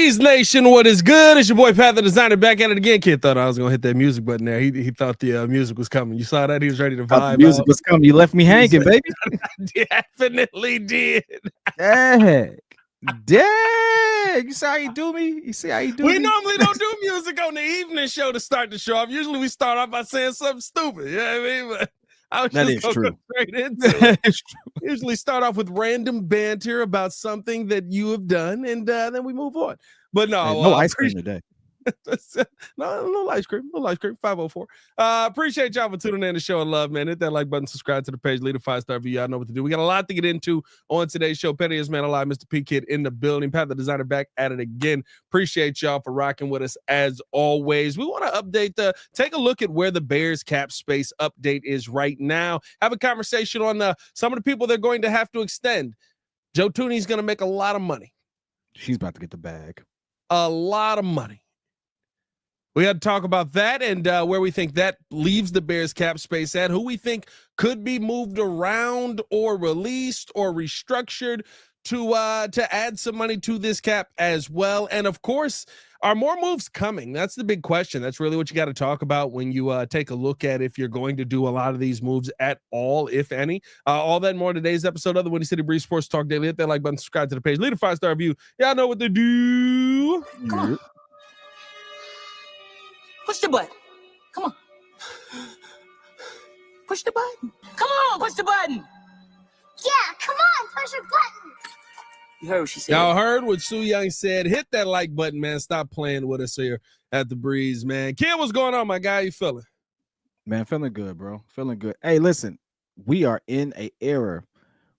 Breeze Nation, what is good? It's your boy Pat the Designer back at it again. Kid thought I was gonna hit that music button there. He thought the music was coming. You saw that? He was ready to vibe. The music was coming. You left me hanging, baby. Definitely did. Dang. You see how you do me? You see how you do we me? normally don't do music on the evening show to start the show off. Usually we start off by saying something stupid. You know what I mean? But I was that just is true. Go straight into it. It's true. Usually start off with random banter about something that you have done, and then we move on. But no, no ice cream today. no ice cream. 504. Appreciate y'all for tuning in to show and love, man. Hit that like button, subscribe to the page, leave a 5-star review. Y'all know what to do. We got a lot to get into on today's show. Pettiest Man Alive, Mr. P Kid in the building. Pat the Designer back at it again. Appreciate y'all for rocking with us as always. We want to update take a look at where the Bears cap space update is right now. Have a conversation on some of the people they're going to have to extend. Joe Thuney's going to make a lot of money. She's about to get the bag. A lot of money. We had to talk about that and where we think that leaves the Bears cap space at, who we think could be moved around or released or restructured to add some money to this cap as well. And of course, are more moves coming? That's the big question. That's really what you got to talk about when you take a look at if you're going to do a lot of these moves at all, if any. All that and more in today's episode of the Windy City Breeze Sports Talk Daily. Hit that like button, subscribe to the page, leave a 5-star review. Y'all know what to do. Come on. Push the button. Come on. Push the button. Come on, push the button. Yeah, come on, push the button. You heard what she said. Y'all heard what Sue Young said. Hit that like button, man. Stop playing with us here at the Breeze, man. Kid, what's going on, my guy? How you feeling? Man, feeling good, bro. Feeling good. Hey, listen, we are in an era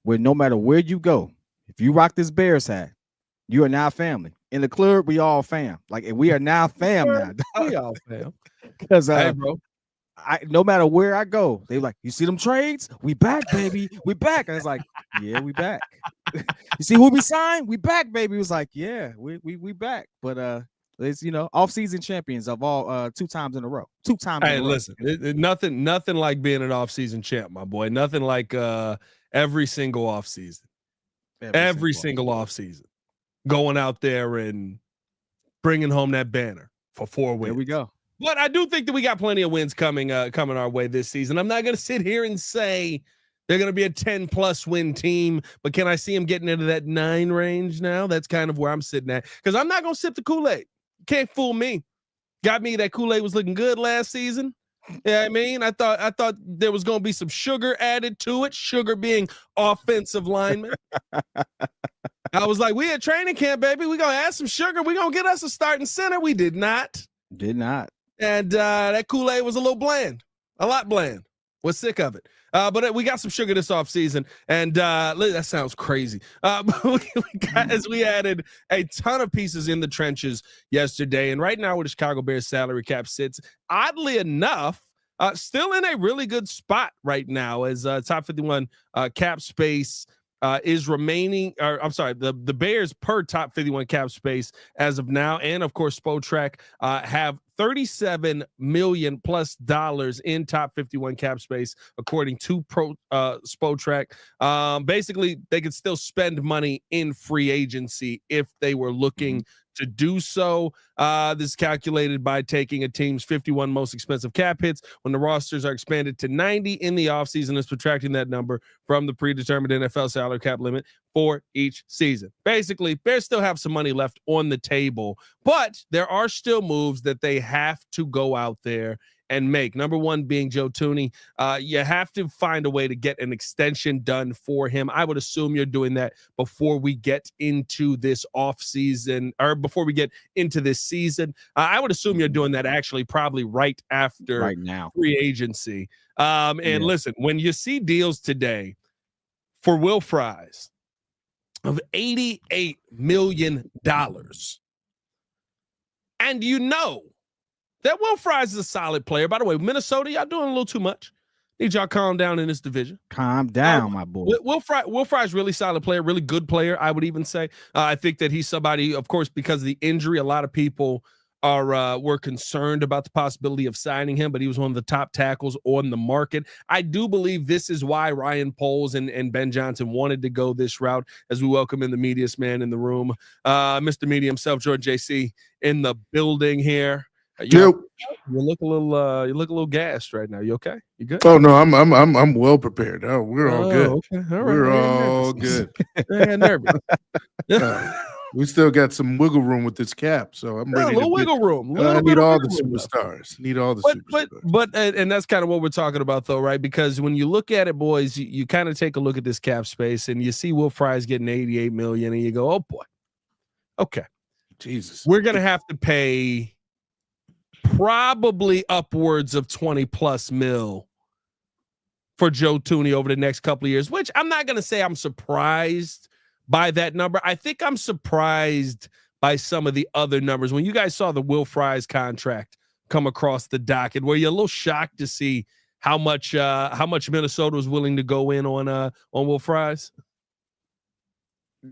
where no matter where you go, if you rock this Bears hat, you are now family. In the club, we all fam. Like, we are now fam now. We all fam. Because hey, bro, no matter where I go, they like, you see them trades? We back, baby. We back. And it's like, yeah, we back. You see who we signed? We back, baby. It was like, yeah, we back. But it's off-season champions of all 2 times in a row. 2 times. Hey, in a row. listen, nothing like being an off-season champ, my boy. Nothing like every single off-season. Every single off-season. Going out there and bringing home that banner for 4 wins. There we go. But I do think that we got plenty of wins coming our way this season. I'm not going to sit here and say they're going to be a 10-plus win team, but can I see them getting into that 9 range now? That's kind of where I'm sitting at, because I'm not going to sip the Kool-Aid. Can't fool me. Got me that Kool-Aid was looking good last season. Yeah, I mean, I thought there was going to be some sugar added to it. Sugar being offensive lineman. I was like, we at training camp, baby. We gonna add some sugar. We gonna get us a starting center. We did not. And that Kool-Aid was a little bland, a lot bland. Was sick of it. But we got some sugar this offseason, and that sounds crazy. We added a ton of pieces in the trenches yesterday, and right now where the Chicago Bears salary cap sits, oddly enough, still in a really good spot right now as top 51 cap space is remaining, or I'm sorry, the Bears per top 51 cap space as of now, and of course Spotrac have $37 million plus in top 51 cap space according to Spotrac. Basically, they could still spend money in free agency if they were looking to do so. This is calculated by taking a team's 51 most expensive cap hits when the rosters are expanded to 90 in the offseason and subtracting that number from the predetermined NFL salary cap limit for each season. Basically, Bears still have some money left on the table, but there are still moves that they have to go out there and make. Number one being Joe Thuney. You have to find a way to get an extension done for him. I would assume you're doing that before we get into this offseason, or before we get into this season. I would assume you're doing that actually probably right now free agency. Listen, when you see deals today for Will Fries of $88 million, and you know that Will Fries is a solid player. By the way, Minnesota, y'all doing a little too much. Need y'all calm down in this division. Calm down, my boy. Will Fries really solid player, really good player, I would even say. I think that he's somebody, of course, because of the injury, a lot of people were concerned about the possibility of signing him, but he was one of the top tackles on the market. I do believe this is why Ryan Poles and Ben Johnson wanted to go this route, as we welcome in the meatiest man in the room, Mr. Media himself, George JC, in the building here. You look a little gassed right now. You okay? You good? Oh no, I'm well prepared. Oh, we're all good. Okay. All right. We're all good. I got nervous. We still got some wiggle room with this cap, so I'm ready. A little wiggle room. I need all the superstars. Need all the superstars. But and that's kind of what we're talking about, though, right? Because when you look at it, boys, you kind of take a look at this cap space, and you see Will Fry's getting 88 million, and you go, oh boy, okay, Jesus, we're gonna have to pay probably upwards of 20 plus mil for Joe Thuney over the next couple of years. Which I'm not gonna say I'm surprised by that number. I think I'm surprised by some of the other numbers. When you guys saw the Will Fry's contract come across the docket, were you a little shocked to see how much Minnesota was willing to go in on Will Fry's?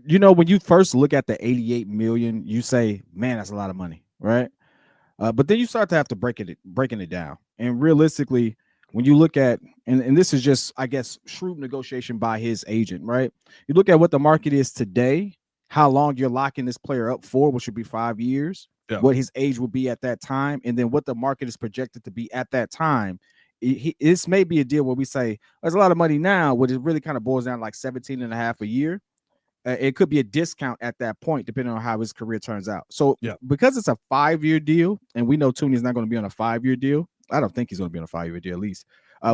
You know, when you first look at the 88 million, you say, man, that's a lot of money, right? But then you start to have to breaking it down. And realistically, when you look at, and this is just, I guess, shrewd negotiation by his agent, right? You look at what the market is today, how long you're locking this player up for, which would be 5 years, what his age will be at that time, and then what the market is projected to be at that time. This may be a deal where we say there's a lot of money now, but it really kind of boils down like 17 and a half a year. It could be a discount at that point, depending on how his career turns out. So because it's a 5-year deal, and we know Thuney is not going to be on a 5-year deal. I don't think he's going to be on a 5-year deal, at least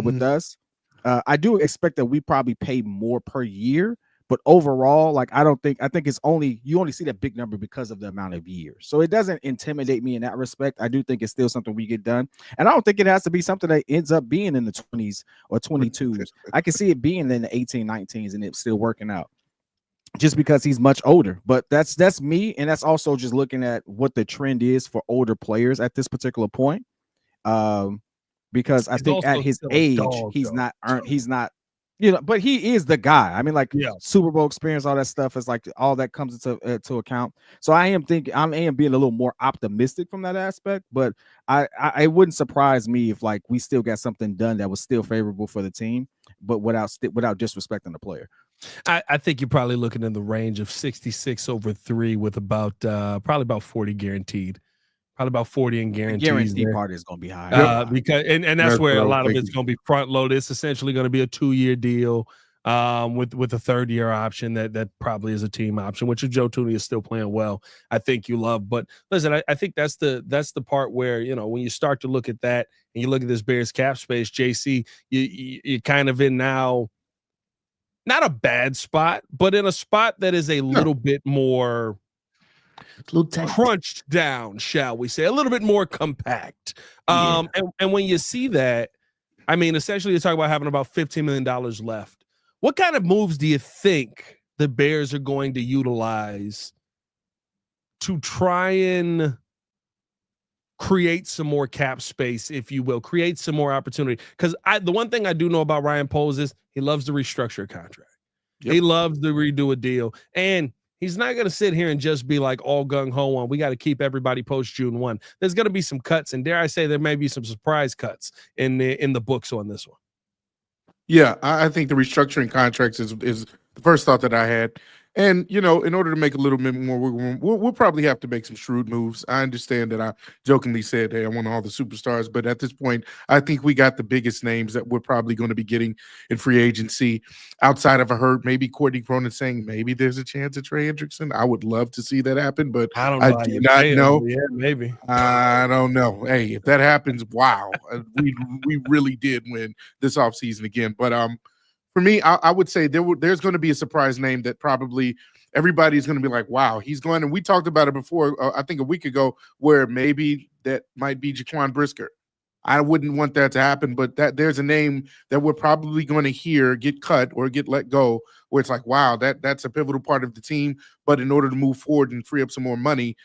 with us. I do expect that we probably pay more per year, but overall, like I think it's you only see that big number because of the amount of years. So it doesn't intimidate me in that respect. I do think it's still something we get done. And I don't think it has to be something that ends up being in the 20s or 22s. I can see it being in the 18, 19s and it's still working out, just because he's much older. But that's me, and that's also just looking at what the trend is for older players at this particular point. Because I think at his age, he's not, but he is the guy. I mean, like Super Bowl experience, all that stuff is like all that comes into account. So I am being a little more optimistic from that aspect, but I wouldn't surprise me if like we still got something done that was still favorable for the team, but without disrespecting the player. I think you're probably looking in the range of 66 over 3 with about probably about 40 guaranteed. Probably about 40 in guarantees. The guarantee part is going to be high. Because that's where a lot of it's going to be front loaded. It's essentially going to be a 2-year deal with a 3rd-year option that probably is a team option, which Joe Thuney is still playing well. I think you love. But listen, I think that's the part where, you know, when you start to look at that and you look at this Bears cap space, JC, you're kind of in now not a bad spot, but in a spot that is a little bit more crunched down, shall we say, a little bit more compact. And when you see that, I mean, essentially you're talking about having about $15 million left. What kind of moves do you think the Bears are going to utilize to try and create some more cap space, if you will, create some more opportunity? Because the one thing I do know about Ryan Poles is he loves to restructure a contract. He loves to redo a deal. And he's not going to sit here and just be like all gung-ho on, we got to keep everybody post June 1. There's going to be some cuts, and dare I say there may be some surprise cuts in the books on this one. Yeah, I think the restructuring contracts is the first thought that I had. And, you know, in order to make a little bit more wiggle room, we'll probably have to make some shrewd moves. I understand that I jokingly said, hey, I want all the superstars. But at this point, I think we got the biggest names that we're probably going to be getting in free agency outside of a hurt. Maybe Courtney Cronin saying maybe there's a chance of Trey Hendrickson. I would love to see that happen, but I do not know. Yeah, maybe. I don't know. Hey, if that happens, wow. we really did win this offseason again. But for me, I would say there's going to be a surprise name that probably everybody's going to be like, wow, he's going. And we talked about it before, I think a week ago, where maybe that might be Jaquan Brisker. I wouldn't want that to happen, but there's a name that we're probably going to hear get cut or get let go, where it's like, wow, that's a pivotal part of the team. But in order to move forward and free up some more money,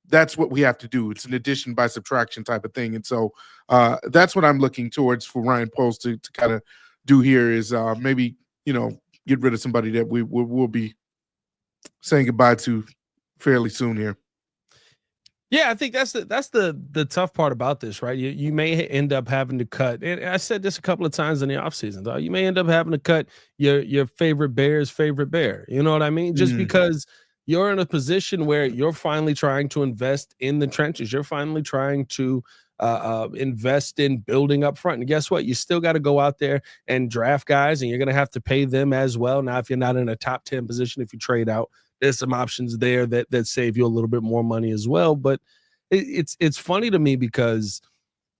that's what we have to do. It's an addition by subtraction type of thing. And so that's what I'm looking towards for Ryan Poles to kind of do here is maybe, you know, get rid of somebody that we'll be saying goodbye to fairly soon here. Yeah, I think that's the tough part about this, right? You may end up having to cut, and I said this a couple of times in the offseason, though. You may end up having to cut your favorite Bear's favorite Bear. You know what I mean? Just because you're in a position where you're finally trying to invest in the trenches. You're finally trying to invest in building up front. And guess what? You still got to go out there and draft guys, and you're going to have to pay them as well. Now, if you're not in a top 10 position, if you trade out, there's some options there that save you a little bit more money as well. But it's funny to me because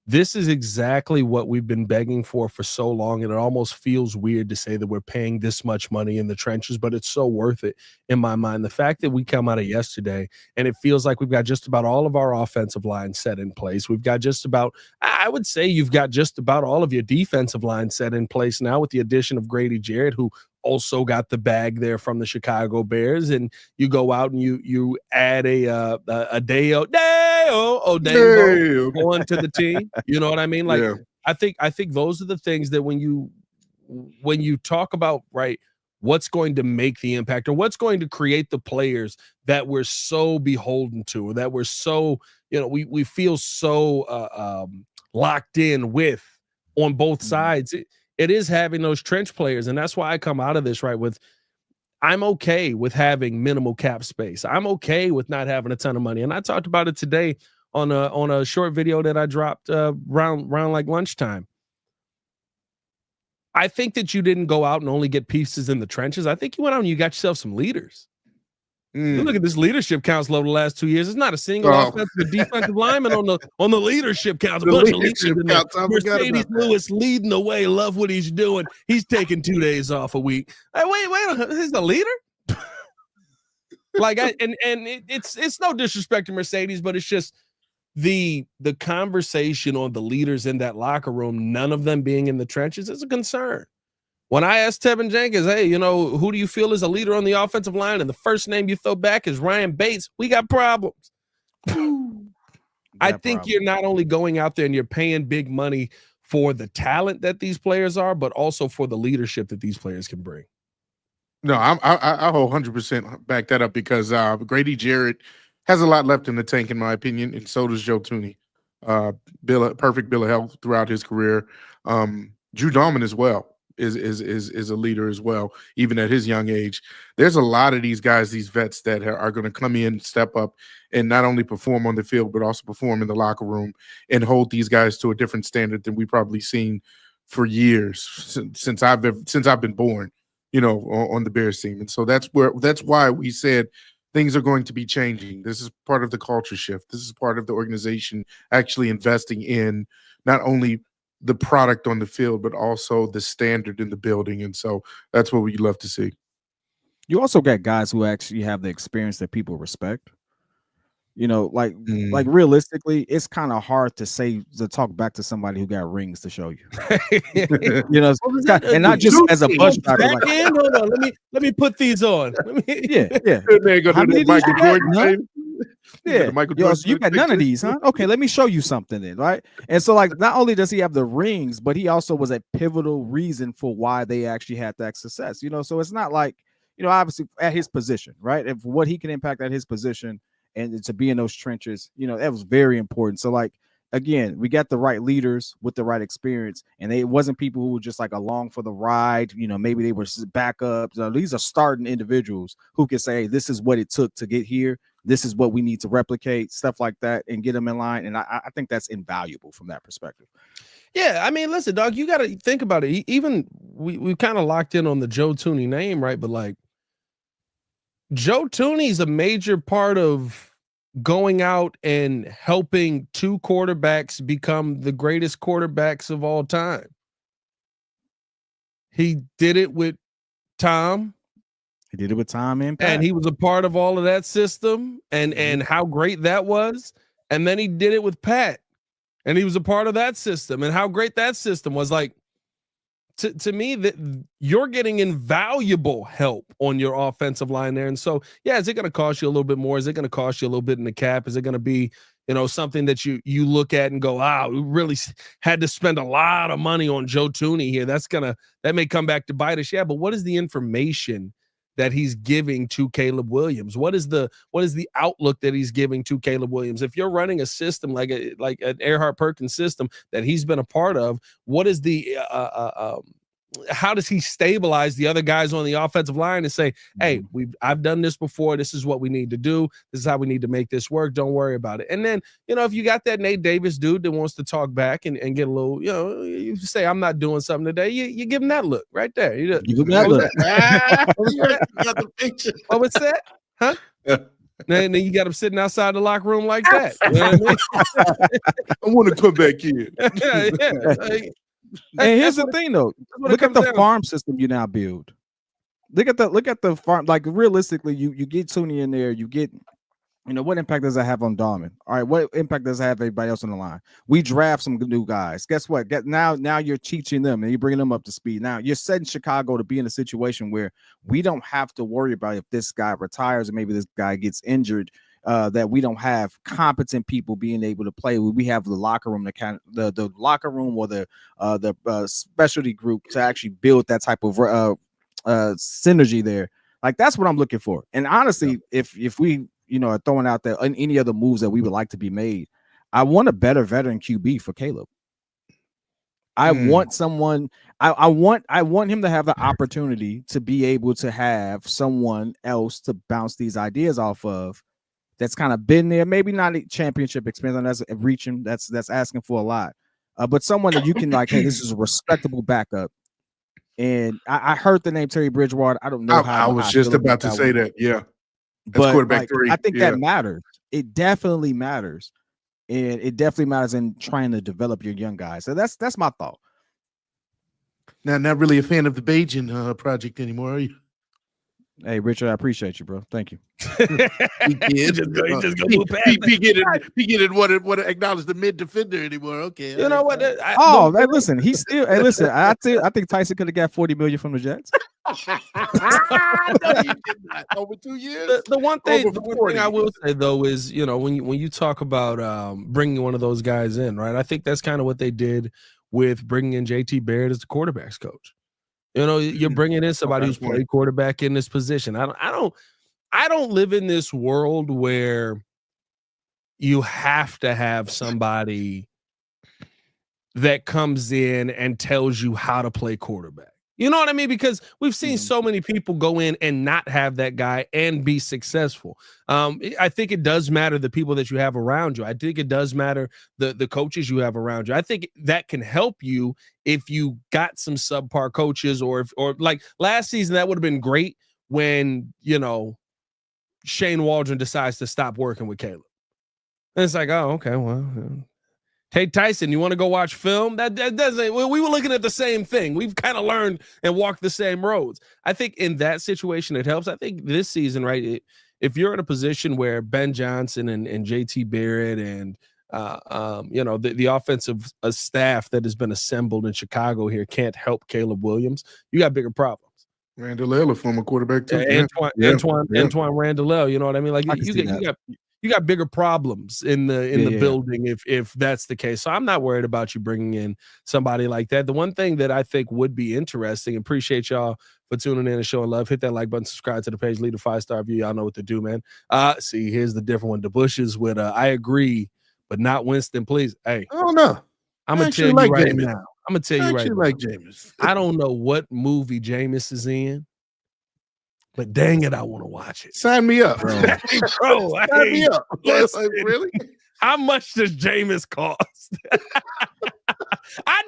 this is exactly what we've been begging for so long, and it almost feels weird to say that we're paying this much money in the trenches, but it's so worth it in my mind. The fact that we come out of yesterday and it feels like we've got just about all of our offensive line set in place. We've got just about, I would say you've got just about all of your defensive line set in place now with the addition of Grady Jarrett, who also got the bag there from the Chicago Bears, and you go out and you add a Deo onto the team. You know what I mean? Like, Yeah. I think those are the things that when you talk about, right, what's going to make the impact or what's going to create the players that we're so beholden to, or that we're so, we feel so locked in with on both sides. It is having those trench players. And that's why I come out of this, right, with I'm okay with having minimal cap space. I'm okay with not having a ton of money. And I talked about it today on a short video that I dropped around like lunchtime. I think that you didn't go out and only get pieces in the trenches. I think you went out and you got yourself some leaders. You look at this leadership council over the last 2 years. It's not a single offensive or defensive lineman on the leadership council. A bunch of leaders in there. Mercedes Lewis leading the way. Love what he's doing. He's taking 2 days off a week. Hey, wait, he's the leader? It's no disrespect to Mercedes, but it's just the conversation on the leaders in that locker room, none of them being in the trenches, is a concern. When I asked Tevin Jenkins, hey, who do you feel is a leader on the offensive line? And the first name you throw back is Ryan Bates. We got problems. I think you're not only going out there and you're paying big money for the talent that these players are, but also for the leadership that these players can bring. No, I whole 100% back that up because Grady Jarrett has a lot left in the tank, in my opinion, and so does Joe Thuney. Perfect bill of health throughout his career. Drew Dalman as well is a leader as well, even at his young age. There's a lot of these guys, these vets that are going to come in, step up, and not only perform on the field, but also perform in the locker room and hold these guys to a different standard than we've probably seen for years since I've been born, on the Bears team. And so that's why we said things are going to be changing. This is part of the culture shift. This is part of the organization actually investing in not only the product on the field, but also the standard in the building. And so that's what we'd love to see. You also got guys who actually have the experience that people respect. Like realistically, it's kind of hard to talk back to somebody who got rings to show you. And not just as a buzz driver. Hold on, let me put these on. Yeah. How many Michael Jordan? Yeah, so you got none of these, huh? Okay, let me show you something then, right? And so, like, not only does he have the rings, but he also was a pivotal reason for why they actually had that success. So it's not like, obviously at his position, right? If what he can impact at his position and to be in those trenches, that was very important. So, like, again, we got the right leaders with the right experience, and it wasn't people who were just like along for the ride. Maybe they were backups. These are starting individuals who can say, hey, this is what it took to get here. This is what we need to replicate, stuff like that, and get them in line. And I think that's invaluable from that perspective. Yeah, I mean, listen, dog, you got to think about it. Even we kind of locked in on the Joe Thuney name, right? But like, Joe Thuney's a major part of going out and helping two quarterbacks become the greatest quarterbacks of all time. He did it with Tom. He did it with Tom and Pat. And he was a part of all of that system and how great that was. And then he did it with Pat. And he was a part of that system and how great that system was. Like, to me, that you're getting invaluable help on your offensive line there. And so, yeah, is it going to cost you a little bit more? Is it going to cost you a little bit in the cap? Is it going to be, something that you look at and go, wow, we really had to spend a lot of money on Joe Thuney here. That may come back to bite us. Yeah, but what is the information that he's giving to Caleb Williams? What is the outlook that he's giving to Caleb Williams? If you're running a system like an Earhart Perkins system that he's been a part of, what is the how does he stabilize the other guys on the offensive line and say, hey, I've done this before. This is what we need to do. This is how we need to make this work. Don't worry about it. And then, if you got that Nate Davis dude that wants to talk back and get a little, you say, I'm not doing something today. You give him that look right there. You give him that look. What was that? Huh? Then you got him sitting outside the locker room like that. You know what I mean? I want to come back in. Yeah. And here's the thing, though. Look at the farm system you now build. Look at the farm. Like realistically, you get Thuney in there. You get, what impact does that have on Darman? All right, what impact does that have everybody else on the line? We draft some new guys. Guess what? Now you're teaching them and you're bringing them up to speed. Now you're setting Chicago to be in a situation where we don't have to worry about if this guy retires or maybe this guy gets injured. That we don't have competent people being able to play. We have the locker room, the locker room or the specialty group to actually build that type of synergy there. Like that's what I'm looking for. And honestly, if we are throwing out there any other moves that we would like to be made, I want a better veteran QB for Caleb. I want someone. I want him to have the opportunity to be able to have someone else to bounce these ideas off of. That's kind of been there, maybe not a championship experience. That's reaching. That's asking for a lot. But someone that you can like, hey, this is a respectable backup. And I heard the name Terry Bridgewater. I don't know how. I was just about to say that. Yeah, that's but quarterback 3. I think that matters. It definitely matters, and it definitely matters in trying to develop your young guys. So that's my thought. Now, not really a fan of the Bajan project anymore, are you? Hey, Richard, I appreciate you, bro. Thank you. He didn't want to acknowledge the mid defender anymore. Okay, you know what? Listen, he's still. Hey, listen, I think Tyson could have got $40 million from the Jets. No, you did not. Over 2 years. The one thing I will say though is, when you talk about bringing one of those guys in, right? I think that's kind of what they did with bringing in JT Barrett as the quarterbacks coach. You're bringing in somebody who's played quarterback in this position. I don't live in this world where you have to have somebody that comes in and tells you how to play quarterback. You know what I mean? Because we've seen so many people go in and not have that guy and be successful. I think it does matter the people that you have around you. I think it does matter the coaches you have around you. I think that can help you if you got some subpar coaches or like last season, that would have been great when, Shane Waldron decides to stop working with Caleb. And it's like, oh, okay, well, hey, Tyson, you want to go watch film? That doesn't. We were looking at the same thing. We've kind of learned and walked the same roads. I think in that situation it helps. I think this season, right? If you're in a position where Ben Johnson and JT Barrett and the offensive staff that has been assembled in Chicago here can't help Caleb Williams, you got bigger problems. Randall, a former quarterback too. Antoine Randall. You know what I mean? Like you got bigger problems in the building if that's the case. So I'm not worried about you bringing in somebody like that. The one thing that I think would be interesting, appreciate y'all for tuning in and showing love. Hit that like button, subscribe to the page, leave a 5-star review. Y'all know what to do, man. See, here's the different one. The Bushes with I agree, but not Winston, please. Hey, oh no, I'm gonna tell you right now. I'm gonna tell you right now. Like Jameis. I don't know what movie Jameis is in, but dang it, I want to watch it. Sign me up, bro. Sign me up. Listen, really? How much does Jameis cost? I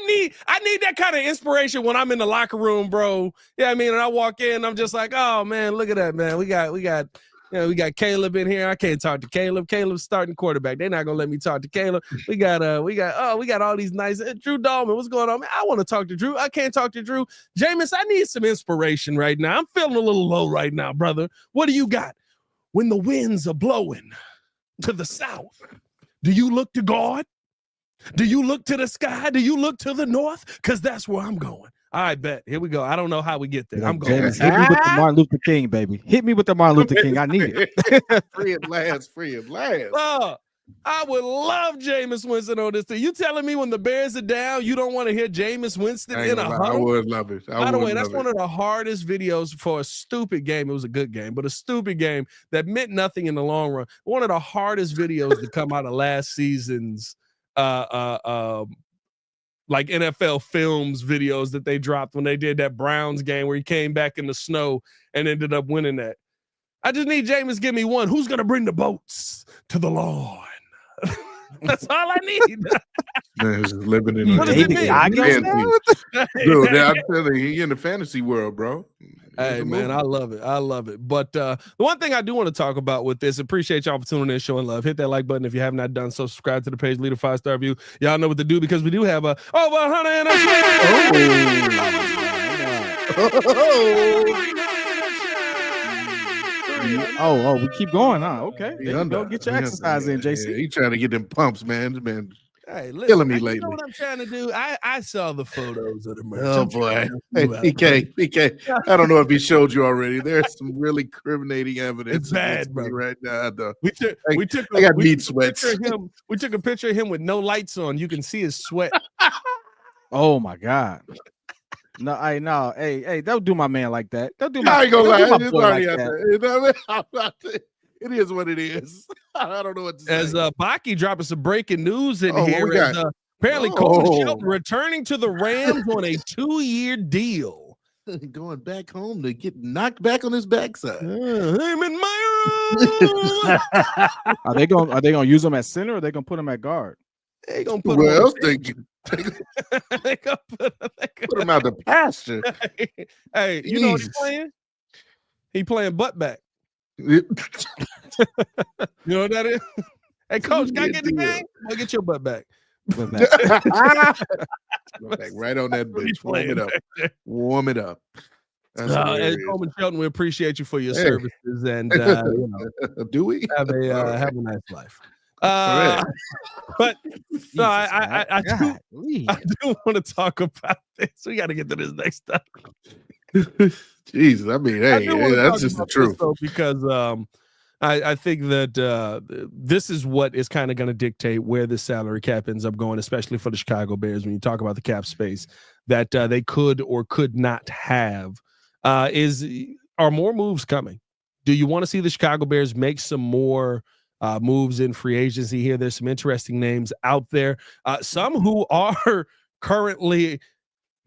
need that kind of inspiration when I'm in the locker room, bro. Yeah, I mean, and I walk in, I'm just like, oh man, look at that, man. We got Caleb in here. I can't talk to Caleb. Caleb's starting quarterback. They're not gonna let me talk to Caleb. We got all these nice Drew Dahlman. What's going on, man? I want to talk to Drew. I can't talk to Drew. Jameis, I need some inspiration right now. I'm feeling a little low right now, brother. What do you got? When the winds are blowing to the south, do you look to God? Do you look to the sky? Do you look to the north? Because that's where I'm going. All right, bet. Here we go. I don't know how we get there. I'm going. James, hit me with the Martin Luther King, baby. Hit me with the Martin Luther King. I need it. Free at last. I would love Jameis Winston on this team. You telling me when the Bears are down, you don't want to hear Jameis Winston in a I huddle? would love it. By the way, that's one of the hardest videos for a stupid game. It was a good game, but a stupid game that meant nothing in the long run. One of the hardest videos to come out of last season's like NFL films videos that they dropped when they did that Browns game where he came back in the snow and ended up winning that. I just need Jameis give me one. Who's going to bring the boats to the lawn? That's all I need. Man, just living in What does it mean? Dude, I'm telling you, he in the fantasy world, bro. Hey, man, I love it. I love it. But the one thing I do want to talk about with this, appreciate y'all for tuning in, showing love. Hit that like button if you have not done so. Subscribe to the page, leave a 5-star review. Y'all know what to do because we do have over 100 Oh, we keep going, huh? Okay. Go get your exercise in, JC. Yeah, he trying to get them pumps, man. This man Hey, listen, killing me you lately. know what I'm trying to do? I saw the photos of the merch. Oh boy, hey, PK. I don't know if he showed you already. There's some really incriminating evidence. It's bad, bro. Right now. We took I got meat sweats. We took a picture of him with no lights on. You can see his sweat. Oh my God. No, hey, don't do my man like that. Don't do my. I ain't gonna lie. Don't do It's my boy already like out that. there. You know what I mean? It is what it is. I don't know what to say. As Baki dropping some breaking news in What here. we got? Apparently, Coach Shelton returning to the Rams on a 2-year deal. Going back home to get knocked back on his backside. I'm in my own. Are they gonna use him at center or are they gonna put him at guard? They gonna put Who him else on they the they they gonna put him out the pasture? Hey, you know what he's Jesus. playing? He playing butt back. Yeah. You know what that is? Hey, coach, can I get the game? Go get your butt back. Back right on that bitch. Warm it up. Warm it up. That's And hilarious. Coleman Shelton, we appreciate you for your Hey. services and Do we? have a nice life. But no, I do want to talk about this. We got to get to this next stuff. Jesus, I mean, hey, that's just the truth. Though, because I think that this is what is kind of going to dictate where the salary cap ends up going, especially for the Chicago Bears. When you talk about the cap space that they could or could not have, are more moves coming? Do you want to see the Chicago Bears make some more moves in free agency here? There's some interesting names out there. Some who are currently,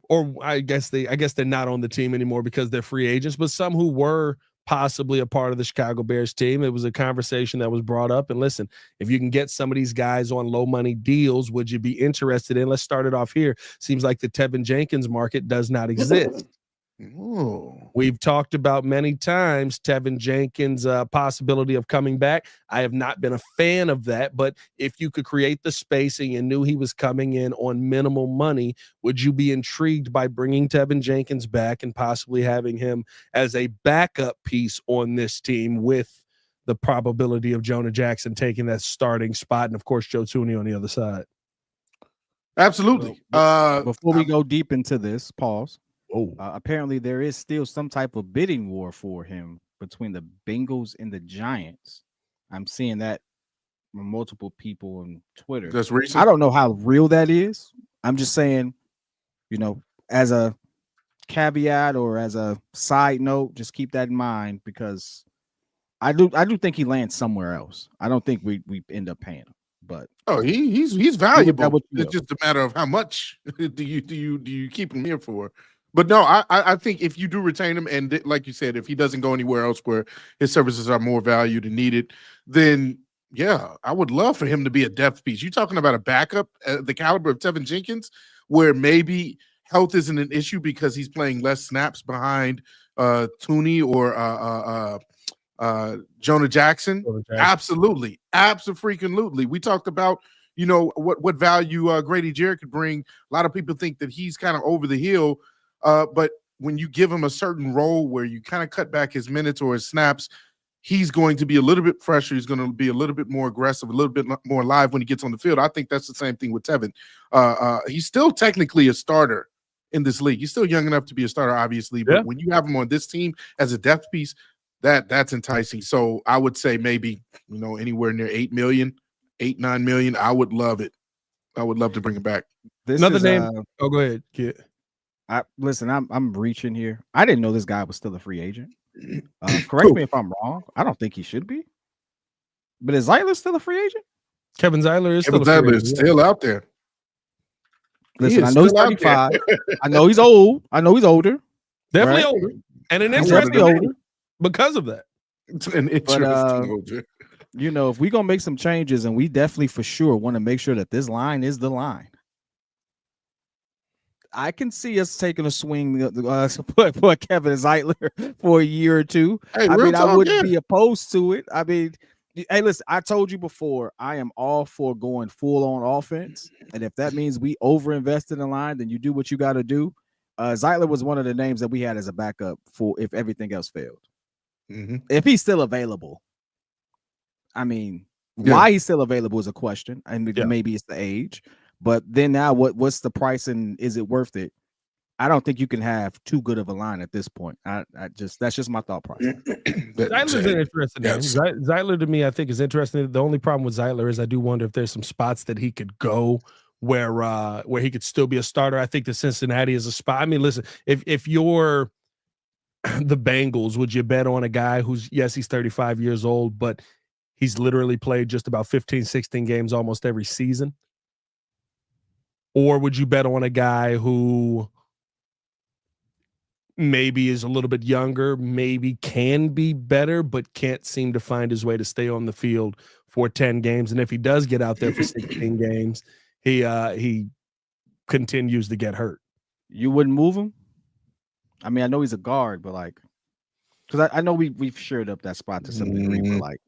or I guess they're not on the team anymore because they're free agents, but some who were possibly a part of the Chicago Bears team. It was a conversation that was brought up. And listen, if you can get some of these guys on low money deals, would you be interested in? Let's start it off here. Seems like the Tevin Jenkins market does not exist. Ooh. We've talked about many times Tevin Jenkins' possibility of coming back. I have not been a fan of that, but if you could create the space and you knew he was coming in on minimal money, would you be intrigued by bringing Tevin Jenkins back and possibly having him as a backup piece on this team with the probability of Jonah Jackson taking that starting spot and, of course, Joe Thuney on the other side? Absolutely. Before we go deep into this, pause. Apparently, there is still some type of bidding war for him between the Bengals and the Giants. I'm seeing that from multiple people on Twitter. That's recent. I don't know how real that is. I'm just saying, as a caveat or as a side note, just keep that in mind because I do think he lands somewhere else. I don't think we end up paying him. But he's valuable. It's just a matter of how much do you keep him here for. But no, I think if you do retain him, and like you said, if he doesn't go anywhere else where his services are more valued and needed, then yeah, I would love for him to be a depth piece. You're talking about a backup at the caliber of Tevin Jenkins, where maybe health isn't an issue because he's playing less snaps behind Thuney or Jonah Jackson. Absolutely. Absolutely. We talked about, what value Grady Jarrett could bring. A lot of people think that he's kind of over the hill. But when you give him a certain role where you kind of cut back his minutes or his snaps, he's going to be a little bit fresher. He's going to be a little bit more aggressive, a little bit more live when he gets on the field. I think that's the same thing with Tevin. He's still technically a starter in this league. He's still young enough to be a starter, obviously. But when you have him on this team as a depth piece, that's enticing. So I would say maybe, anywhere near $8 million $8-9 million, I would love it. I would love to bring it back. This Another is, name. Oh, go ahead, kid. Listen, I'm reaching here. I didn't know this guy was still a free agent. Correct me if I'm wrong. I don't think he should be. But is Zeitler still a free agent? Kevin Zeitler is Kevin still a free Zeitler agent, is still out there. Listen, I is know he's still out there. 35. I know he's old. I know he's older. Definitely Right. older, and an He's interesting definitely name older. because of that. It's an interesting older. You know, if we're gonna make some changes, and we definitely for sure want to make sure that this line is the line. I can see us taking a swing for Kevin Zeitler for a year or two. Hey, I real mean, I talk, wouldn't yeah. be opposed to it. I mean, hey, listen, I told you before, I am all for going full on offense. And if that means we overinvest in the line, then you do what you got to do. Zeitler was one of the names that we had as a backup for if everything else failed. If he's still available. I mean, why he's still available is a question. And maybe it's the age. But then now what's the price and is it worth it? I don't think you can have too good of a line at this point. That's just my thought process. Zeitler's an interesting name. Zeitler to me, I think, is interesting. The only problem with Zeitler is I do wonder if there's some spots that he could go where he could still be a starter. I think the Cincinnati is a spot. I mean, listen, if you're the Bengals, would you bet on a guy who's, yes, he's 35 years old, but he's literally played just about 15, 16 games almost every season? Or would you bet on a guy who maybe is a little bit younger, maybe can be better, but can't seem to find his way to stay on the field for 10 games? And if he does get out there for 16 games, he continues to get hurt. You wouldn't move him? I mean, I know he's a guard, but like, because I know we've shared up that spot to some degree, but like,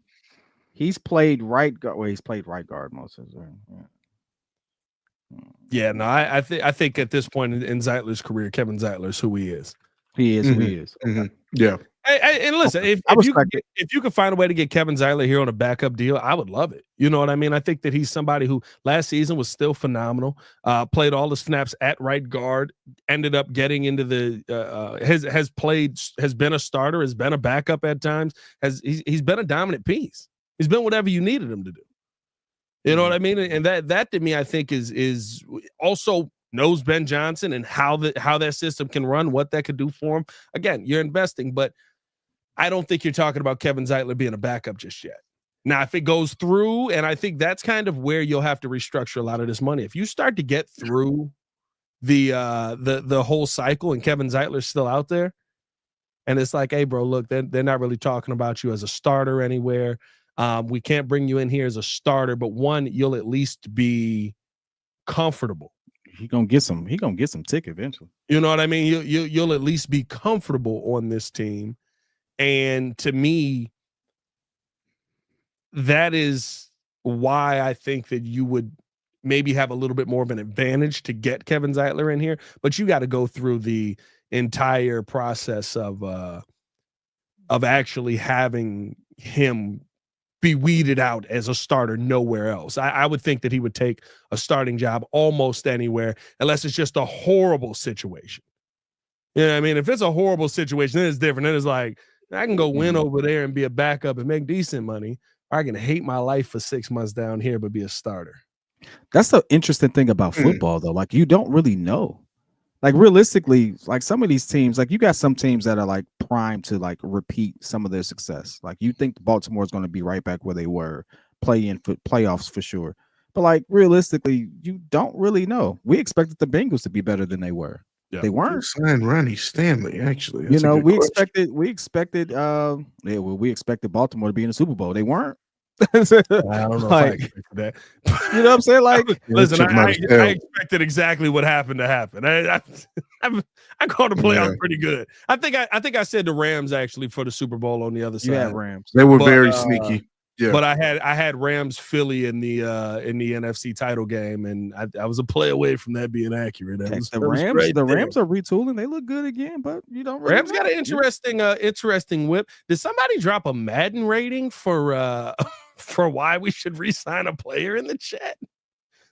he's played right guard. Well, he's played right guard most of his time. Yeah, no, I think at this point in Zeitler's career, Kevin Zeitler is who he is. He is who he is. Okay. Yeah. And listen, if you could find a way to get Kevin Zeitler here on a backup deal, I would love it. You know what I mean? I think that he's somebody who last season was still phenomenal, played all the snaps at right guard, ended up getting into the has been a starter, has been a backup at times, he's been a dominant piece. He's been whatever you needed him to do. You know what I mean? And that to me, I think is also knows Ben Johnson and how that system can run, what that could do for him. Again, you're investing, but I don't think you're talking about Kevin Zeitler being a backup just yet. Now, if it goes through, and I think that's kind of where you'll have to restructure a lot of this money. If you start to get through the whole cycle and Kevin Zeitler's still out there, and it's like, hey, bro, look, they're not really talking about you as a starter anywhere. We can't bring you in here as a starter, but one, you'll at least be comfortable. He gonna get some tick eventually. You know what I mean? You'll at least be comfortable on this team. And to me, that is why I think that you would maybe have a little bit more of an advantage to get Kevin Zeitler in here, but you got to go through the entire process of actually having him be weeded out as a starter nowhere else. I would think that he would take a starting job almost anywhere, unless it's just a horrible situation. You know what I mean? If it's a horrible situation, then it's different. Then it's like, I can go win over there and be a backup and make decent money, or I can hate my life for 6 months down here, but be a starter. That's the interesting thing about football, though. Like, you don't really know. Like, realistically, like some of these teams, like you got some teams that are like primed to like repeat some of their success. Like, you think Baltimore is going to be right back where they were, playing for playoffs for sure. But like, realistically, you don't really know. We expected the Bengals to be better than they were. Yeah. They weren't. Signed Ronnie Stanley, actually. That's we expected Baltimore to be in the Super Bowl. They weren't. I don't know if I expected that. You know what I'm saying? Like, listen, I expected exactly what happened to happen. I called the playoffs pretty good. I think I said the Rams actually for the Super Bowl on the other side. Yeah, Rams. They were very sneaky. Yeah. But I had Rams Philly in the NFC title game, and I was a play away from that being accurate. The Rams are retooling. They look good again, but you don't really Rams got an interesting whip. Did somebody drop a Madden rating for why we should re-sign a player in the chat?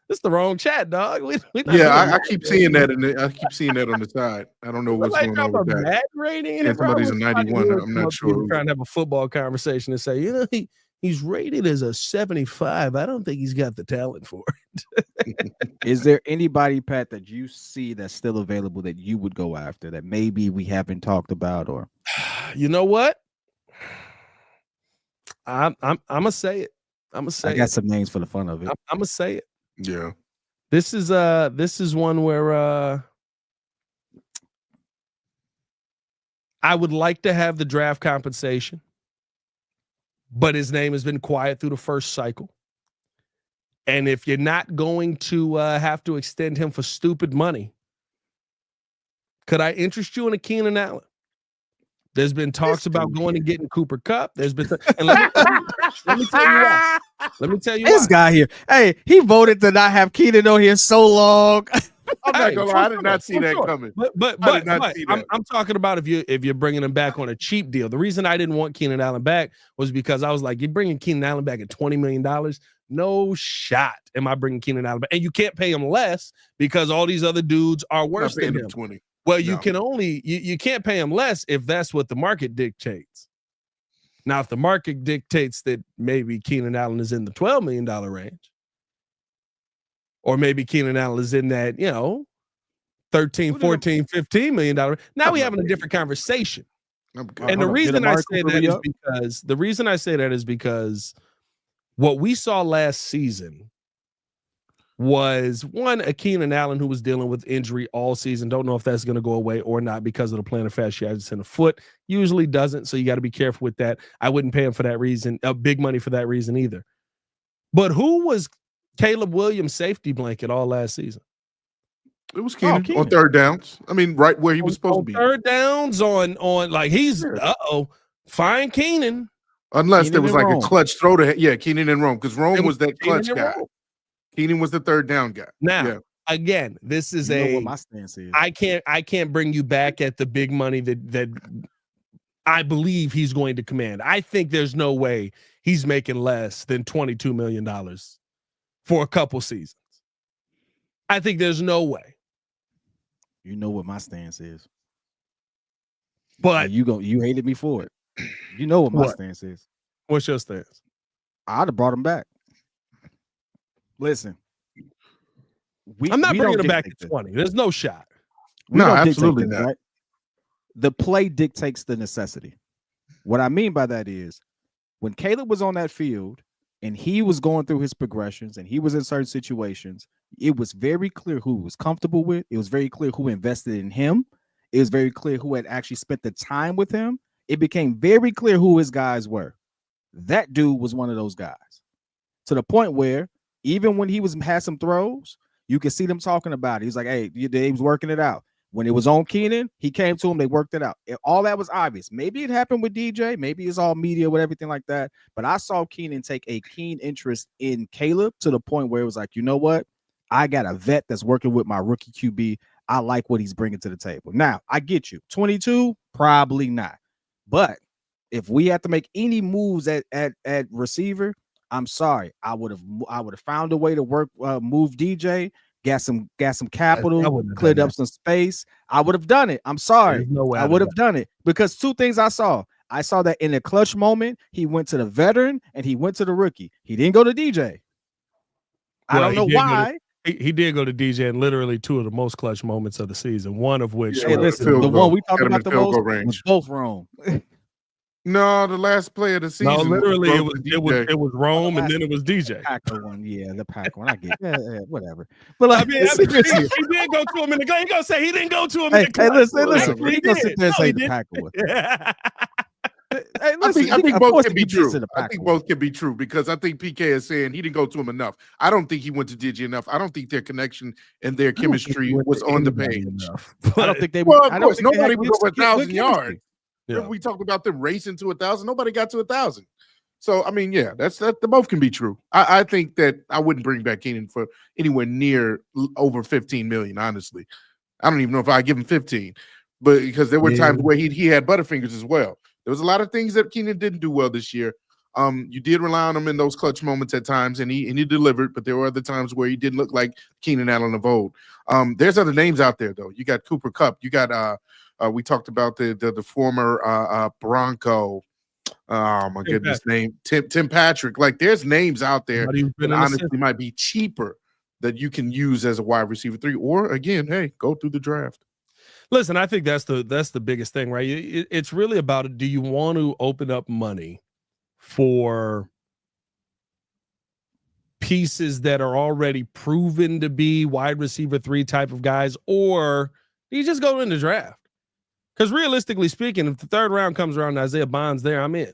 It's the wrong chat, dog. I keep seeing that, I keep seeing that on the side. I don't know what's going on with that. Madden rating, and somebody's a 91. I'm not sure. Trying to have a football conversation and say, He's rated as a 75. I don't think he's got the talent for it. Is there anybody, Pat, that you see that's still available that you would go after that maybe we haven't talked about? Or you know what? I'm gonna say it. I'm gonna say I got some names for the fun of it. I'm gonna say it. Yeah. This is one where I would like to have the draft compensation, but his name has been quiet through the first cycle. And if you're not going to have to extend him for stupid money, could I interest you in a Keenan Allen? There's been talks about going and getting Cooper Kupp. There's been, and let me tell you why. Let me tell you This why. guy here, hey, he voted to not have Keenan on here so long. I'm not Hey, gonna for lie, I did sure, not see for that sure. coming. But I did not see that. I'm talking about if you're bringing him back on a cheap deal. The reason I didn't want Keenan Allen back was because I was like, you're bringing Keenan Allen back at $20 million. No shot am I bringing Keenan Allen back. And you can't pay him less because all these other dudes are worse than him. 20. Well, you No. can only you can't pay him less if that's what the market dictates. Now, if the market dictates that maybe Keenan Allen is in the $12 million range, or maybe Keenan Allen is in that, 13, 14, $15 million. Now we're having a different conversation. I'm good. And the Hold on. reason Did I Amari say Cooper that is re-up? because what we saw last season was one, a Keenan Allen who was dealing with injury all season. Don't know if that's going to go away or not because of the plantar fasciitis in the foot. Usually doesn't, so you got to be careful with that. I wouldn't pay him for that reason, big money for that reason either. But who was Caleb Williams' safety blanket all last season? It was Keenan Keenan. on third downs. I mean, right where he was supposed to be. Third downs on like he's Yeah. fine Keenan. Unless Keenan there was and like Rome. a clutch throw to Keenan and Rome, because Rome It was that Keenan clutch and guy. Rome. Keenan was the third down guy. Now, Yeah. again, this is You know what my stance is. I can't bring you back at the big money that I believe he's going to command. I think there's no way he's making less than $22 million for a couple seasons. I think there's no way. You know what my stance is. But You hated me for it. You know what my What? stance is. what's your stance? I'd have brought him back. Listen, I'm not we bringing don't him back dictate to this. 20. There's no shot. We No, don't dictate absolutely this, not. right? The play dictates the necessity. What I mean by that is when Caleb was on that field and he was going through his progressions and he was in certain situations, it was very clear who he was comfortable with. It was very clear who invested in him. It was very clear who had actually spent the time with him. It became very clear who his guys were. That dude was one of those guys, to the point where even when he had some throws, you could see them talking about it. He's like, hey, he was working it out. When it was on Keenan, he came to him, they worked it out. All that was obvious. Maybe it happened with DJ, maybe it's all media with everything like that. But I saw Keenan take a keen interest in Caleb to the point where it was like, you know what? I got a vet that's working with my rookie QB. I like what he's bringing to the table. Now, I get you. 22, probably not. But if we had to make any moves at receiver, I'm sorry. I would have found a way to move DJ, got some I capital, wouldn't have cleared done up some space. I would have done it. I'm sorry. There's no way I I'd would have have done it because two things I saw. I saw that in a clutch moment, he went to the veteran and he went to the rookie. He didn't go to DJ. I Well, don't know he did go to- why. He did go to DJ in literally two of the most clutch moments of the season. One of which, Yeah, Hey, well, listen, field the goal. one we talked Got him about in the field most goal was range. both wrong. No, the last play of the season. no, literally was it was DJ. it was Rome and then it was DJ. Packer one, yeah, the Packer one. I get, whatever. But like, I mean, seriously, he did go to him in the game. He gonna say he didn't go to him in hey, the clutch. listen. Whatever. We gonna sit there and No, say he the didn't. Packer one. Yeah. Hey, I listen, think of both course can be he did true. say the I Packer think one. both can be true because I think PK is saying he didn't go to him enough. I don't think he went to DJ enough. I don't think their connection and their chemistry was on the page. I don't think they. Well, I of don't course, think they had nobody was good- over good 1,000 chemistry. yards. Yeah. Remember we talked about them racing to 1,000. Nobody got to 1,000. So I mean, yeah, that both can be true. I think that I wouldn't bring back Keenan for anywhere near over 15 million. Honestly, I don't even know if I give him 15, but because there were times where he had Butterfingers as well. There was a lot of things that Keenan didn't do well this year. You did rely on him in those clutch moments at times, and he delivered. But there were other times where he didn't look like Keenan Allen of old. There's other names out there though. You got Cooper Kupp. You got we talked about the former Bronco. Oh my Tim goodness, Tim Patrick. Like there's names out there Somebody who's been that in the honestly system. might be cheaper that you can use as a wide receiver 3, or again, hey, go through the draft. Listen, I think that's the biggest thing, right? It's really about, do you want to open up money for pieces that are already proven to be wide receiver 3 type of guys, or do you just go in the draft? Because realistically speaking, if the third round comes around and Isaiah Bond's there, I'm in.